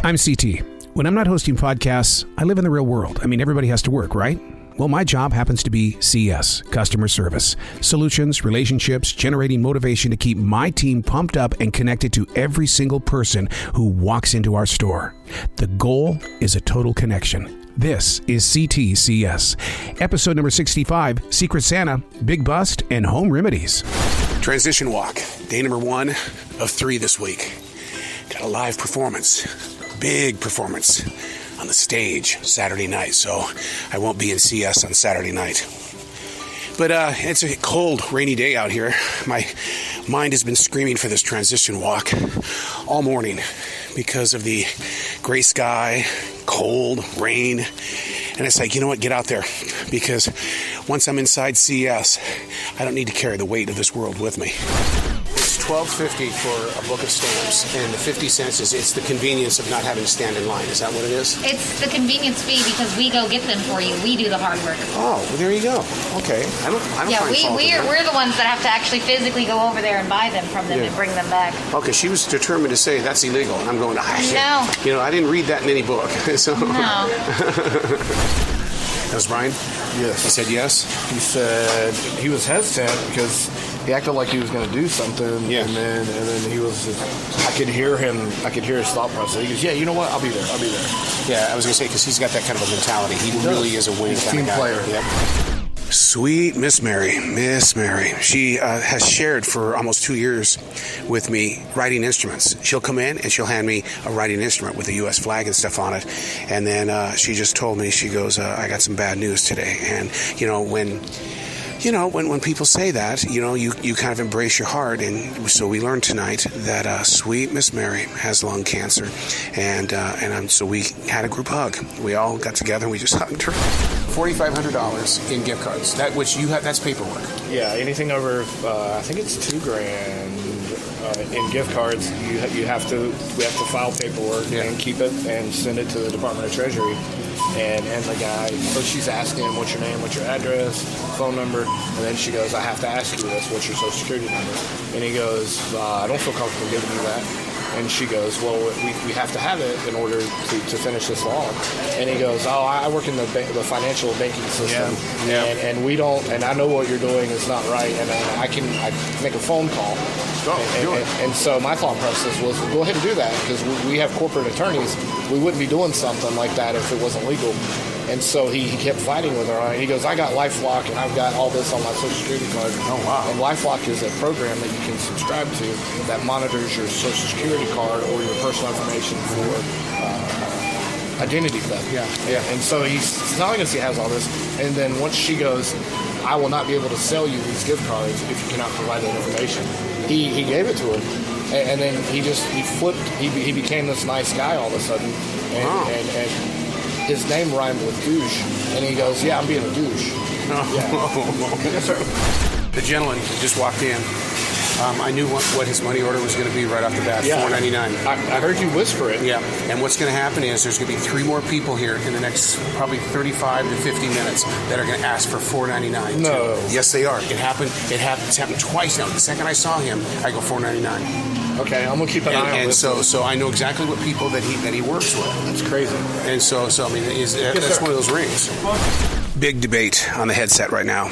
I'm CT. When I'm not hosting podcasts, I live in the real world. I mean, everybody has to work, right? Well, my job happens to be CS, customer service. Solutions, relationships, generating motivation to keep my team pumped up and connected to every single person who walks into our store. The goal is a total connection. This is C.T.C.S. Episode number 65, Secret Santa, Big Bust, and Home Remedies. Transition walk, day number 1 of 3 this week. Got a live performance, big performance on the stage Saturday night, so I won't be in CS on Saturday night. But it's a cold, rainy day out here. My mind has been screaming for this transition walk all morning because of the gray sky, cold, rain. And it's like, you know what, get out there. Because once I'm inside CS, I don't need to carry the weight of this world with me. It's $12.50 for a book of stamps, and the 50 cents it's the convenience of not having to stand in line. Is that what it is? It's the convenience fee because we go get them for you. We do the hard work. Oh, well, there you go. Okay. I don't find fault in that. We're the ones that have to actually physically go over there and buy them from them and bring them back. Okay, she was determined to say that's illegal, and I'm going to No. You know, I didn't read that in any book. So. No. That was Brian? Yes. He said yes? He said he was hesitant because he acted like he was going to do something. Yeah. And then he was I could hear his thought process. He goes, yeah, you know what? I'll be there. Yeah, I was going to say, because he's got that kind of a mentality. He really is a winning He's a kind of team guy. player. Yep. Sweet Miss Mary. She has shared for almost 2 years with me writing instruments. She'll come in and she'll hand me a writing instrument with a U.S. flag and stuff on it. And then she just told me, she goes, I got some bad news today. And, when people say that, you kind of embrace your heart. And so we learned tonight that sweet Miss Mary has lung cancer. So we had a group hug. We all got together and we just hugged her. $4,500 in gift cards. That's paperwork. Yeah, anything over, I think it's $2,000 in gift cards. We have to file paperwork and keep it and send it to the Department of Treasury. And the guy, so she's asking him, what's your name, what's your address, phone number, and then she goes, I have to ask you this, what's your social security number? And he goes, I don't feel comfortable giving you that. And she goes, well, we have to have it in order to finish this law. And he goes, I work in the financial banking system, and we don't, and I know what you're doing is not right, and I make a phone call. And so my thought process was, go ahead and do that, because we have corporate attorneys. We wouldn't be doing something like that if it wasn't legal. And so he kept fighting with her. He goes, I got LifeLock, and I've got all this on my Social Security card. Oh, wow. And LifeLock is a program that you can subscribe to that monitors your Social Security card or your personal information for identity theft. Yeah. And so he's telling us he has all this. And then once she goes, I will not be able to sell you these gift cards if you cannot provide that information. He gave it to her. And then he flipped. He became this nice guy all of a sudden. And his name rhymed with douche, and he goes, yeah, I'm being a douche. Yes, sir. The gentleman just walked in. I knew what his money order was going to be right off the bat, $4.99. I heard you whisper it. Yeah, and what's going to happen is there's going to be 3 more people here in the next probably 35 to 50 minutes that are going to ask for $4.99. No. Yes, they are. It's happened twice now. The second I saw him, I go $4.99. Okay, I'm gonna keep an eye on this. And so I know exactly what people that he works with. That's crazy. And so I mean, that's one of those rings. Big debate on the headset right now.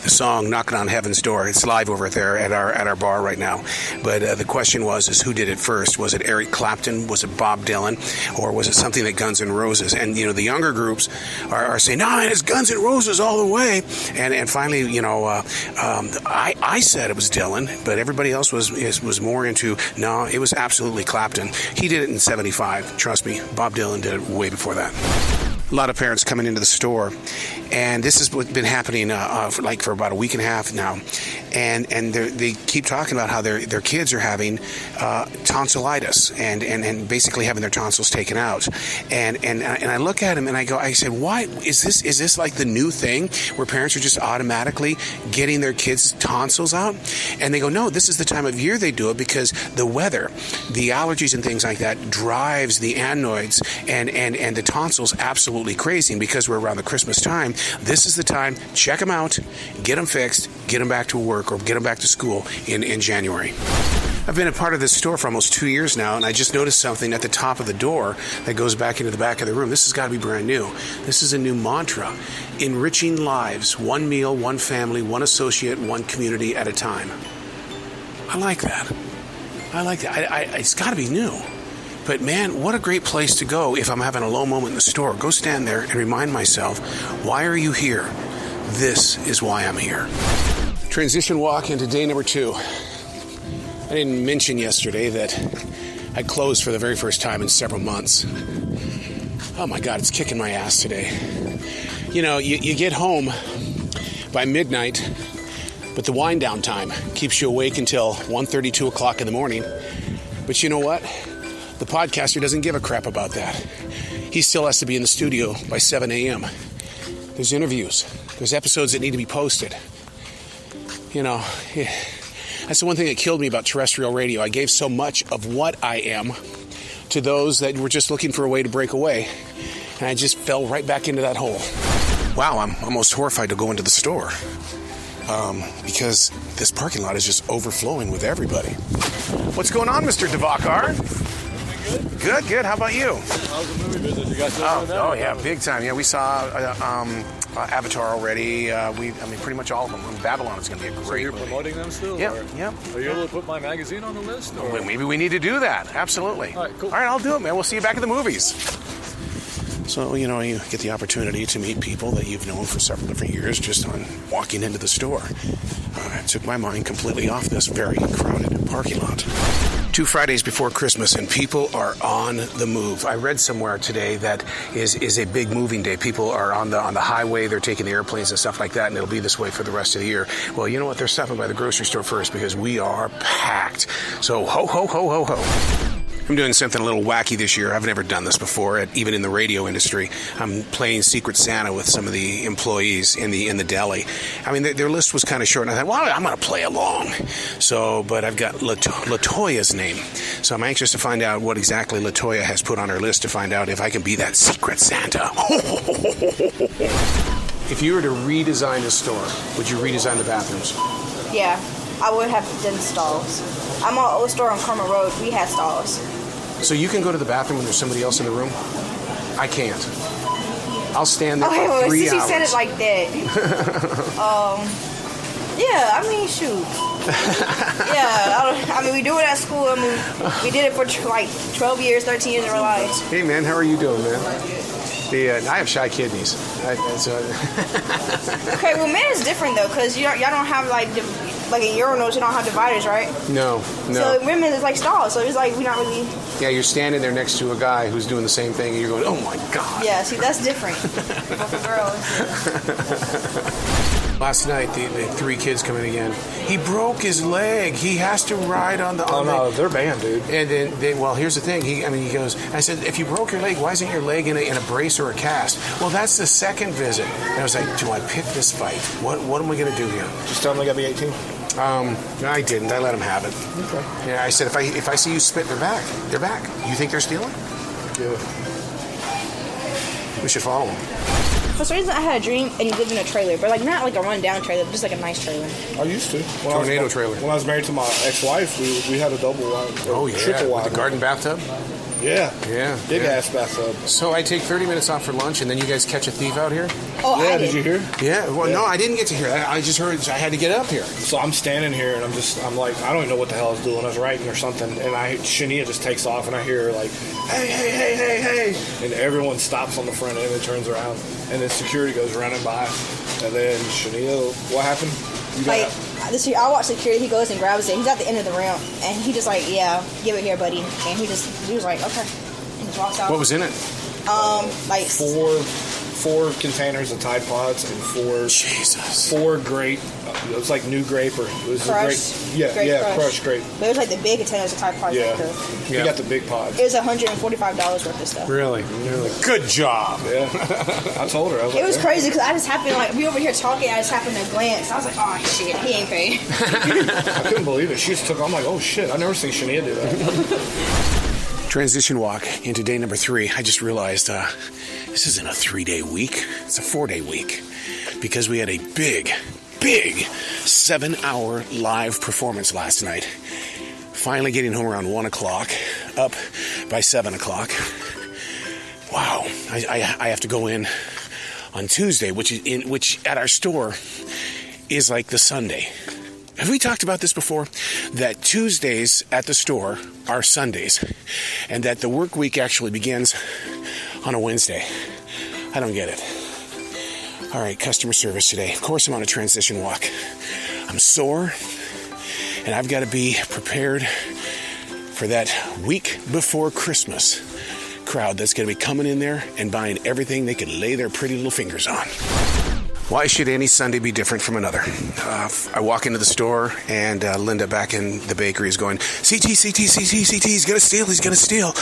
The song "Knocking on Heaven's Door." It's live over there at our bar right now. But the question is who did it first? Was it Eric Clapton? Was it Bob Dylan? Or was it something that Guns N' Roses? And the younger groups are saying, no, it's Guns N' Roses all the way. And finally, I said it was Dylan, but everybody else was more into no, it was absolutely Clapton. He did it in '75. Trust me, Bob Dylan did it way before that. A lot of parents coming into the store, and this has been happening for about a week and a half now, and they keep talking about how their kids are having tonsillitis and basically having their tonsils taken out, and I look at them and I said, why is this like the new thing where parents are just automatically getting their kids' tonsils out? And they go, no, this is the time of year they do it because the weather, the allergies and things like that drives the adenoids and the tonsils absolutely crazy. And because we're around the Christmas time, this is the time. Check them out, get them fixed, get them back to work or get them back to school in January. I've been a part of this store for almost 2 years now, and I just noticed something at the top of the door that goes back into the back of the room. This has got to be brand new. This is a new mantra. Enriching lives, one meal, one family, one associate, one community at a time. I like that. It's got to be new. But man, what a great place to go if I'm having a low moment in the store. Go stand there and remind myself, why are you here? This is why I'm here. Transition walk into day number 2. I didn't mention yesterday that I closed for the very first time in several months. Oh my God, it's kicking my ass today. You know, you get home by midnight, but the wind down time keeps you awake until 1:30, 2 o'clock in the morning. But you know what? The podcaster doesn't give a crap about that. He still has to be in the studio by 7 a.m. There's interviews. There's episodes that need to be posted. You know, that's the one thing that killed me about terrestrial radio. I gave so much of what I am to those that were just looking for a way to break away. And I just fell right back into that hole. Wow, I'm almost horrified to go into the store. Because this parking lot is just overflowing with everybody. What's going on, Mr. Devakar? Good. How about you? How's the movie business? You guys still doing that? Oh yeah, big time. Yeah, we saw Avatar already. Pretty much all of them. Babylon is going to be a great. So you're movie. Promoting them still? Yep. Are you able to put my magazine on the list? Or? Well, maybe we need to do that. Absolutely. All right, cool. All right, I'll do it, man. We'll see you back at the movies. So, you know, you get the opportunity to meet people that you've known for several different years just on walking into the store. It took my mind completely off this very crowded parking lot. 2 Fridays before Christmas, and people are on the move. I read somewhere today that is a big moving day. People are on the highway. They're taking the airplanes and stuff like that, and it'll be this way for the rest of the year. Well, you know what? They're stopping by the grocery store first because we are packed. So ho, ho, ho, ho, ho. I'm doing something a little wacky this year. I've never done this before, even in the radio industry. I'm playing Secret Santa with some of the employees in the deli. I mean, their list was kind of short, and I thought, well, I'm going to play along. But I've got LaToya's name. So I'm anxious to find out what exactly LaToya has put on her list to find out if I can be that Secret Santa. If you were to redesign the store, would you redesign the bathrooms? Yeah, I would have done stalls. I'm on old store on Carmel Road. We had stalls. So you can go to the bathroom when there's somebody else in the room? I can't. I'll stand there Okay, for well, 3 since hours. you said it like that. Yeah, I mean, shoot. Yeah, we do it at school. I mean, we did it for like 12 years, 13 years of our lives. Hey, man, how are you doing, man? I have shy kidneys. Okay, well, men is different, though, because y'all don't have, like in urinals, you don't have dividers, right? No. So women is like stalls, so it's like we're not really... Yeah, you're standing there next to a guy who's doing the same thing, and you're going, oh, my God. Yeah, see, that's different. But for girls... Last night, the 3 kids come in again. He broke his leg. He has to ride on the... no, they're banned, dude. And then, well, here's the thing. He goes, I said, if you broke your leg, why isn't your leg in a brace or a cast? Well, that's the second visit. And I was like, do I pick this fight? What am I going to do here? Just tell them they got to be 18. No, I didn't. I let him have it. Okay. Yeah, I said, if I see you spit, they're back. They're back. You think they're stealing? Yeah. We should follow them. For some reason, I had a dream, and he lived in a trailer, but not like a run-down trailer, but just like a nice trailer. I used to. Tornado trailer. When I was married to my ex-wife, we had a double wide. Oh, yeah. Triple wide. With the garden bathtub? Yeah. Big-ass Yeah. bathtub. So I take 30 minutes off for lunch, and then you guys catch a thief out here? Oh, Yeah, I did you hear? Yeah. Well, no, I didn't get to hear that. I just heard I had to get up here. So I'm standing here, and I'm like, I don't even know what the hell I was doing. I was writing or something, and Shania just takes off, and I hear her like, hey, and everyone stops on the front end and turns around, and then security goes running by, and then Shania, what happened? I watch security. He goes and grabs it. He's at the end of the room, and he just like, yeah, give it here, buddy. And he was like, okay, and just walks out. What was in it? Like four containers of Tide Pods and four grape. It was like new grape or it was Crush. Crushed grape. But it was like the big containers of Tide Pods. Yeah, Like you got the big pods. it was $145 worth of stuff. Really? Good job. Yeah, I told her. It was crazy because I just happened we over here talking. I just happened to glance. I was like, oh shit, he ain't paid. I couldn't believe it. She just took. I'm like, oh shit, I never seen Shania do that. Transition walk into day number 3. I just realized this isn't a 3-day week. It's a 4-day week because we had a big 7-hour live performance last night. finally getting home around 1 o'clock, up by 7 o'clock. Wow, I have to go in on Tuesday, which at our store is like the Sunday. Have we talked about this before? That Tuesdays at the store are Sundays, and that the work week actually begins on a Wednesday. I don't get it. All right, customer service today. Of course, I'm on a transition walk. I'm sore, and I've got to be prepared for that week before Christmas crowd that's going to be coming in there and buying everything they can lay their pretty little fingers on. Why should any Sunday be different from another? I walk into the store, and Linda back in the bakery is going, C.T.C.S, he's going to steal.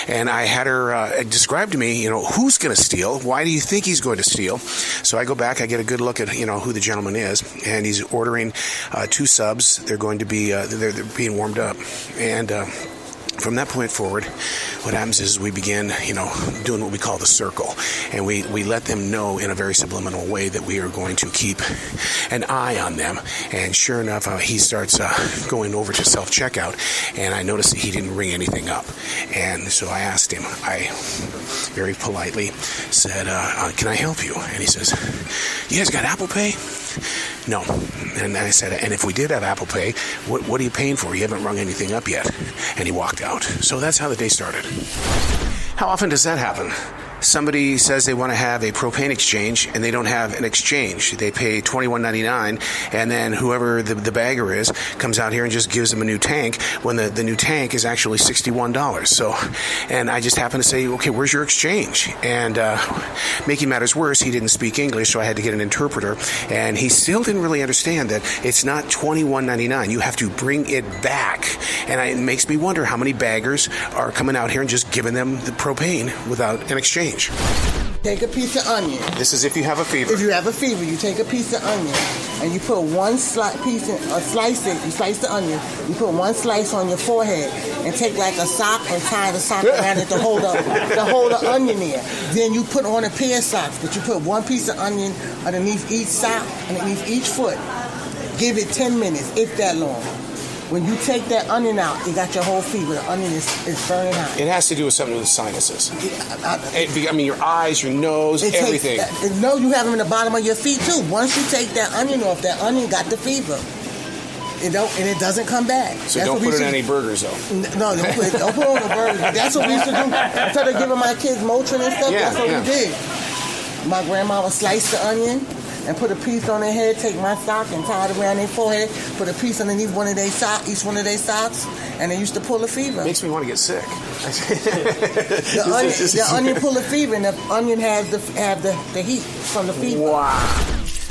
And I had her describe to me, who's going to steal? Why do you think he's going to steal? So I go back, I get a good look at, who the gentleman is, and he's ordering 2 subs. They're going to be, they're being warmed up. And from that point forward, what happens is we begin, doing what we call the circle. And we let them know in a very subliminal way that we are going to keep an eye on them. And sure enough, he starts going over to self-checkout. And I noticed that he didn't ring anything up. And so I asked him, I very politely said, can I help you? And he says, you guys got Apple Pay? No. And I said, and if we did have Apple Pay, what are you paying for? You haven't rung anything up yet. And he walked out. So that's how the day started. How often does that happen? Somebody says they want to have a propane exchange and they don't have an exchange. They pay $21.99, and then whoever the bagger is comes out here and just gives them a new tank when the new tank is actually $61. So, and I just happen to say, okay, where's your exchange? And making matters worse, he didn't speak English, so I had to get an interpreter, and he still didn't really understand that it's not $21.99. You have to bring it back. And it makes me wonder how many baggers are coming out here and just giving them the propane without an exchange. Take a piece of onion. This is if you have a fever. If you have a fever, you take a piece of onion and you put one slice it. You slice the onion. You put one slice on your forehead and take like a sock and tie the sock around it to hold the onion there. Then you put on a pair of socks, but you put one piece of onion underneath each sock, underneath each foot. Give it 10 minutes, if that long. When you take that onion out, you got your whole fever. The onion is burning hot. It has to do with something with the sinuses. Your eyes, your nose, everything. No, you have them in the bottom of your feet too. Once you take that onion off, that onion got the fever. It doesn't come back. So that's don't put it on any burgers, though. No, don't put it on the burgers. That's what we used to do. Instead of giving my kids Motrin and stuff, that's what we did. My grandma would slice the onion and put a piece on their head, take my sock and tie it around their forehead, put a piece underneath each one of their socks, and they used to pull a fever. Makes me want to get sick. The onion pull a fever, and the onion have the heat from the fever. Wow.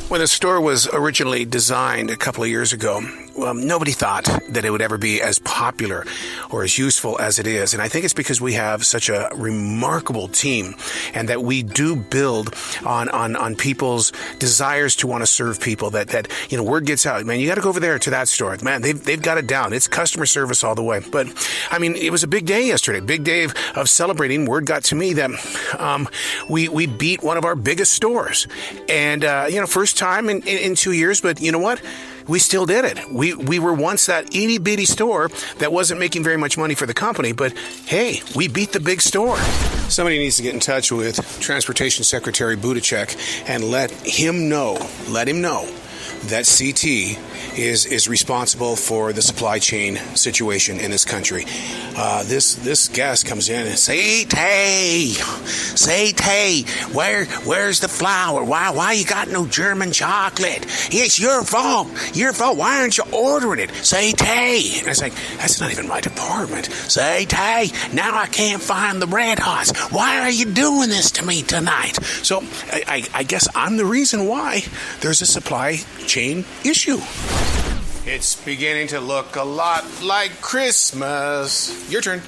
When the store was originally designed a couple of years ago, nobody thought that it would ever be as popular or as useful as it is. And I think it's because we have such a remarkable team, and that we do build on people's desires to want to serve people, that word gets out. Man, you got to go over there to that store. Man, they've got it down. It's customer service all the way. But, it was a big day yesterday, big day of celebrating. Word got to me that we beat one of our biggest stores. And, first time in 2 years, but you know what? We still did it. We were once that itty bitty store that wasn't making very much money for the company, but hey, we beat the big store. Somebody needs to get in touch with Transportation Secretary Buttigieg and let him know that CT is responsible for the supply chain situation in this country. This guest comes in and says, CT, where's the flour? Why you got no German chocolate? It's your fault. Why aren't you ordering it? CT. And I was like, that's not even my department. CT, now I can't find the Red Hots. Why are you doing this to me tonight? So I guess I'm the reason why there's a supply chain issue. It's beginning to look a lot like Christmas. Your turn.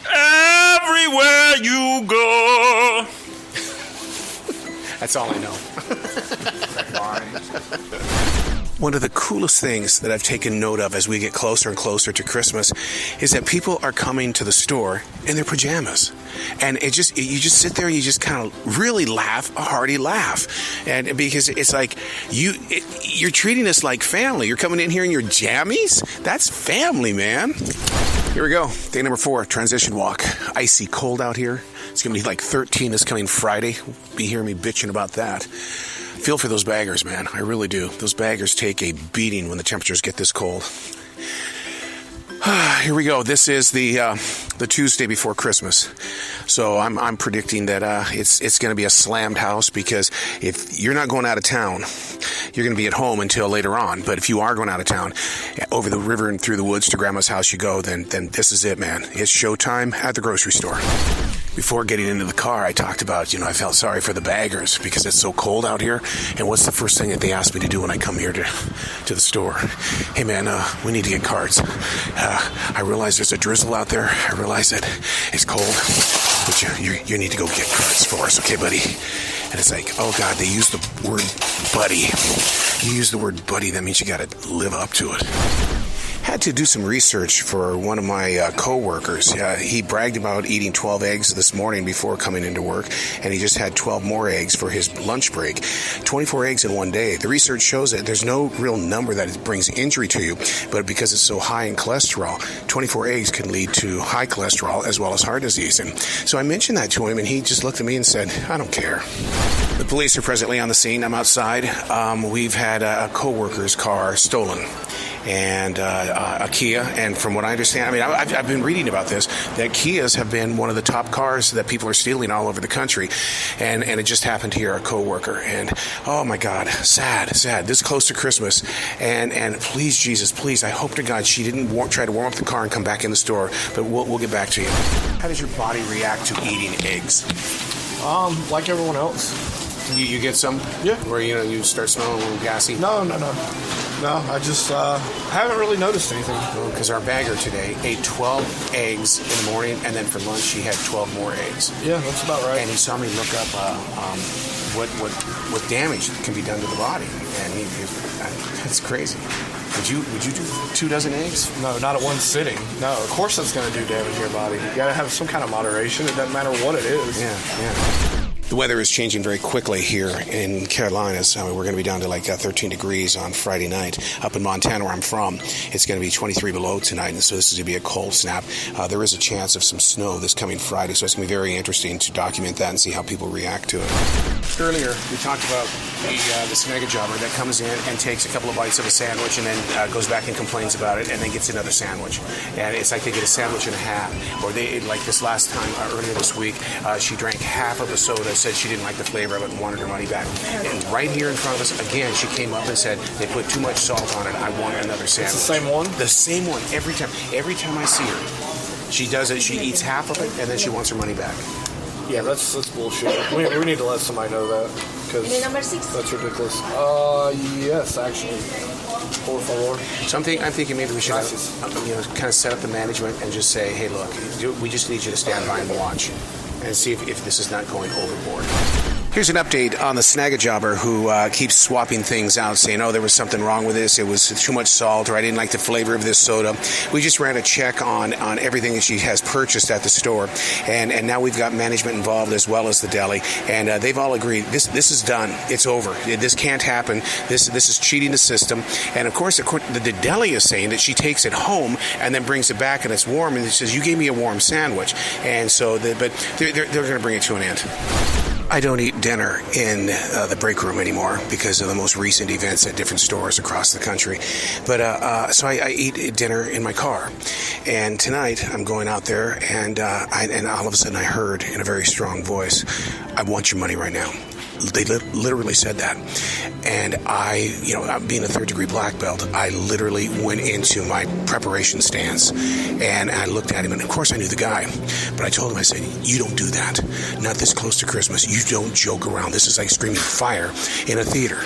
Everywhere you go. That's all I know. One of the coolest things that I've taken note of as we get closer and closer to Christmas is that people are coming to the store in their pajamas. And you just sit there and you just kind of really laugh, a hearty laugh. And because it's like you're treating us like family. You're coming in here in your jammies? That's family, man. Here we go. Day number 4, transition walk. Icy cold out here. It's going to be like 13 this coming Friday. Be hearing me bitching about that. Feel for those baggers, man. I really do. Those baggers take a beating when the temperatures get this cold. Here we go. This is the Tuesday before Christmas. So I'm predicting that it's going to be a slammed house, because if you're not going out of town, you're going to be at home until later on. But if you are going out of town, over the river and through the woods to Grandma's house you go, then this is it, man. It's showtime at the grocery store. Before getting into the car, I talked about, I felt sorry for the baggers because it's so cold out here. And what's the first thing that they ask me to do when I come here to the store? Hey, man, we need to get carts. I realize there's a drizzle out there. I realize that it's cold. But you need to go get carts for us, okay, buddy? And it's like, oh, God, they use the word buddy. You use the word buddy, that means you got to live up to it. Had to do some research for one of my co-workers. He bragged about eating 12 eggs this morning before coming into work, and he just had 12 more eggs for his lunch break. 24 eggs in one day. The research shows that there's no real number that brings injury to you, but because it's so high in cholesterol, 24 eggs can lead to high cholesterol as well as heart disease. And so I mentioned that to him, and he just looked at me and said, I don't care. The police are presently on the scene. I'm outside. We've had a co-worker's car stolen, and a Kia. And from what I understand, I've been reading about this, that Kias have been one of the top cars that people are stealing all over the country. And it just happened to a co-worker. And oh my God, sad. This is close to Christmas. And please, Jesus, please, I hope to God she didn't try to warm up the car and come back in the store. But we'll get back to you. How does your body react to eating eggs? Like everyone else. You get some? Yeah. Where, you start smelling a little gassy? No, I just haven't really noticed anything. Because our bagger today ate 12 eggs in the morning, and then for lunch she had 12 more eggs. Yeah, that's about right. And he saw me look up what damage can be done to the body, and that's crazy. Would you do 2 dozen eggs? No, not at one sitting. No, of course that's going to do damage to your body. You got to have some kind of moderation. It doesn't matter what it is. Yeah. The weather is changing very quickly here in Carolinas. We're going to be down to like 13 degrees on Friday night. Up in Montana, where I'm from, it's going to be 23 below tonight, and so this is going to be a cold snap. There is a chance of some snow this coming Friday, so it's going to be very interesting to document that and see how people react to it. Earlier, we talked about the snagga jobber that comes in and takes a couple of bites of a sandwich and then goes back and complains about it and then gets another sandwich. And it's like they get a sandwich and a half. Or they, like this last time, earlier this week, she drank half of a soda, said she didn't like the flavor of it and wanted her money back. And right here in front of us, again, she came up and said, they put too much salt on it, I want another sandwich. It's the same one? The same one, every time. Every time I see her, she does it, she eats half of it, and then she wants her money back. Yeah, that's bullshit. We need to let somebody know that, because number 6? That's ridiculous. Yes, actually. Por favor. So I'm thinking maybe we should kind of set up the management and just say, hey, look, we just need you to stand by and watch and see if this is not going overboard. Here's an update on the snagga jobber who keeps swapping things out, saying, oh, there was something wrong with this, it was too much salt, or I didn't like the flavor of this soda. We just ran a check on everything that she has purchased at the store, and now we've got management involved as well as the deli, and they've all agreed, this is done, it's over, this can't happen, this is cheating the system. And of course the deli is saying that she takes it home and then brings it back and it's warm, and it says, you gave me a warm sandwich. And so, but they're going to bring it to an end. I don't eat dinner in the break room anymore because of the most recent events at different stores across the country. But so I eat dinner in my car. And tonight I'm going out there, and all of a sudden I heard in a very strong voice, I want your money right now. They literally said that. And I, being a 3rd-degree black belt, I literally went into my preparation stance. And I looked at him, and of course I knew the guy. But I told him, I said, you don't do that. Not this close to Christmas. You don't joke around. This is like screaming fire in a theater.